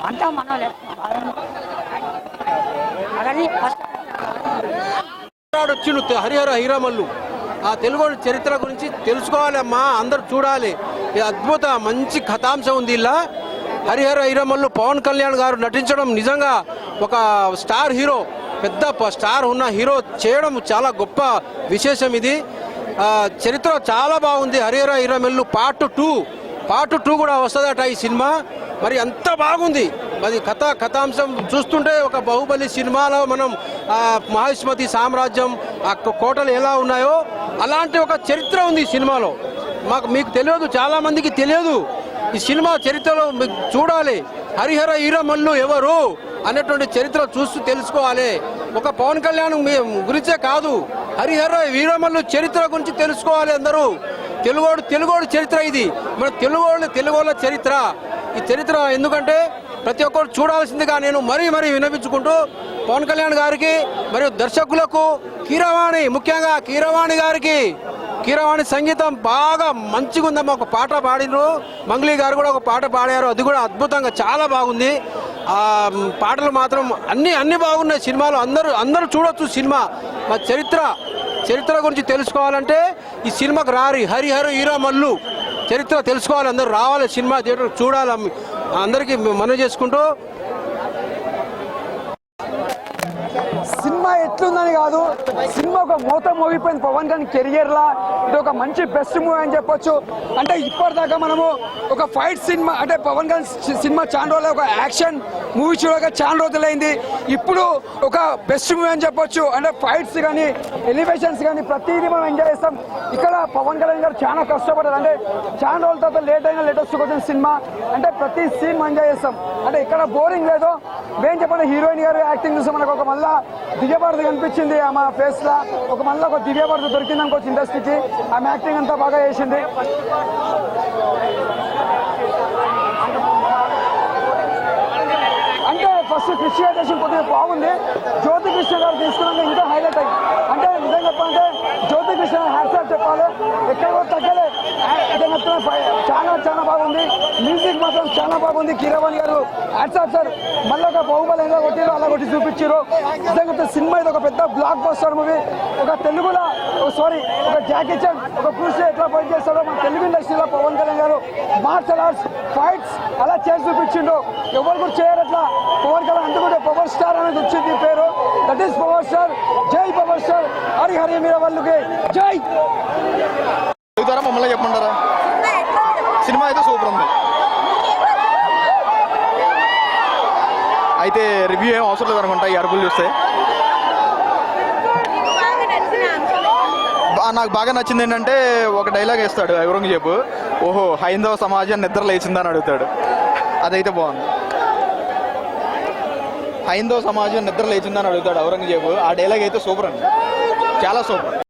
అంతా మనోలే వచ్చిండు హరిహర హీరామల్లు. ఆ తెలుగు చరిత్ర గురించి తెలుసుకోవాలమ్మా, అందరు చూడాలి. అద్భుత మంచి కథాంశం ఉంది ఇలా. హరిహర హీరామల్లు పవన్ కళ్యాణ్ గారు నటించడం నిజంగా ఒక స్టార్ హీరో, పెద్ద స్టార్ ఉన్న హీరో చేయడం చాలా గొప్ప విశేషం. ఇది చరిత్ర చాలా బాగుంది. హరిహర హీరామల్లు పార్ట్ 2 కూడా వస్తుందట ఈ సినిమా. మరి అంత బాగుంది. అది కథాంశం చూస్తుంటే ఒక బాహుబలి సినిమాలో మనం మహిష్మతి సామ్రాజ్యం ఆ కోటలు ఎలా ఉన్నాయో అలాంటి ఒక చరిత్ర ఉంది ఈ సినిమాలో. మీకు తెలియదు, చాలా మందికి తెలియదు. ఈ సినిమా చరిత్రలో చూడాలి. హరిహర హీరామల్లు ఎవరు అనేటువంటి చరిత్ర చూస్తూ తెలుసుకోవాలి. ఒక పవన్ కళ్యాణ్ గురించే కాదు, హరిహర హీరామల్లు చరిత్ర గురించి తెలుసుకోవాలి అందరూ. తెలుగోడు చరిత్ర ఇది, మన తెలుగోళ్ళ చరిత్ర. ఈ చరిత్ర ఎందుకంటే ప్రతి ఒక్కరు చూడాల్సిందిగా నేను మరీ వినిపించుకుంటూ పవన్ కళ్యాణ్ గారికి మరియు దర్శకులకు, కీరవాణి ముఖ్యంగా కీరవాణి గారికి, కీరవాణి సంగీతం బాగా మంచిగా ఉందమ్మా. ఒక పాట పాడినరు, మంగ్లీ గారు కూడా ఒక పాట పాడారు, అది కూడా అద్భుతంగా చాలా బాగుంది. ఆ పాటలు మాత్రం అన్ని బాగున్నాయి సినిమాలో. అందరూ చూడొచ్చు సినిమా. మా చరిత్ర గురించి తెలుసుకోవాలంటే ఈ సినిమాకి రారి. హరిహర హీరామల్లు చరిత్ర తెలుసుకోవాలి, అందరూ రావాలి, సినిమా థియేటర్ చూడాలి. అందరికీ మనవి చేసుకుంటూ సినిమా ఎట్లుందని కాదు, సినిమా ఒక మూత మోగిపోయింది పవన్ కళ్యాణ్ కెరియర్లా. ఇది ఒక మంచి బెస్ట్ మూవీ అని చెప్పొచ్చు. అంటే ఇప్పటిదాకా మనము ఒక ఫైట్ సినిమా అంటే పవన్ కళ్యాణ్ సినిమా చాలా రోజులు, ఒక యాక్షన్ మూవీ చూడక చాలా రోజులైంది. ఇప్పుడు ఒక బెస్ట్ మూవీ అని చెప్పొచ్చు. అంటే ఫైట్స్ కానీ ఎలివేషన్స్ కానీ ప్రతిదీ మనం ఎంజాయ్ చేస్తాం. ఇక్కడ పవన్ కళ్యాణ్ గారు చాలా కష్టపడ్డారు. అంటే చాలా రోజుల తర్వాత లేటెస్ట్ వచ్చిన సినిమా. అంటే ప్రతి సీన్ ఎంజాయ్ చేస్తాం. అంటే ఇక్కడ బోరింగ్ లేదు. మేము చెప్పండి, హీరోయిన్ గారు యాక్టింగ్ చూస్తే మనకు ఒక మళ్ళా దివ్యభారతి కనిపించింది ఆమె ఫేస్ లా. మళ్ళీ ఒక దివ్యభారతి దొరికింది అనుకోవచ్చు ఇండస్ట్రీకి. ఆమె యాక్టింగ్ అంతా బాగా చేసింది. అంటే ఫస్ట్ క్రిస్టియన్ కొద్దిగా బాగుంది. జ్యోతి కృష్ణ గారు తీసుకున్నాక ఇంకా హైలైట్ అయ్యింది. అంటే నిజంగా చెప్పాలంటే జ్యోతి కృష్ణ హ్యాట్స్ ఆఫ్ చెప్పాలి. ఎక్కడ కూడా తగ్గలే. చాలా బాగుంది. మ్యూజిక్ మాత్రం చాలా బాగుంది. కీరవాణి గారు హ్యాట్స్ ఆఫ్ సార్. మళ్ళీ ఒక బాహుబలి ఎలా కొట్టారో అలా కొట్టి చూపించారు. నిజంగా సినిమా ఇది ఒక పెద్ద బ్లాక్ బస్టర్ మూవీ. ఒక తెలుగులో ఒక జాకీ చాన్, ఒక బ్రూస్ ఎట్లా ఫైట్ చేస్తాడో మన తెలుగు ఇండస్ట్రీలో పవన్ కళ్యాణ్ గారు మార్షల్ ఆర్ట్స్ ఫైట్స్ అలా చేసి చూపించిండు. ఎవరు కూడా చేయరు అట్లా. పవన్ కళ్యాణ్ అందుకుంటే పవర్ స్టార్ అనేది వచ్చింది పేరు. That is power star. జై పవర్ స్టార్. హరిహర హీరామల్లుకి జై. మమ్మల్ని చెప్పమంటారా? సినిమా అయితే సూపర్ ఉంది. అయితే రివ్యూ ఏం అవసరం లేదు అనుకుంటా ఈ అరుపులు చూస్తే. నాకు బాగా నచ్చింది ఏంటంటే ఒక డైలాగ్ వేస్తాడు ఔరంగజేబు, ఓహో హైందవ సమాజం నిద్ర లేచిందని అడుగుతాడు. అదైతే బాగుంది. హైందవ సమాజం నిద్ర లేచిందని అడుగుతాడు ఔరంగజేబు. ఆ డైలాగ్ అయితే సూపర్ అండి, చాలా సూపర్.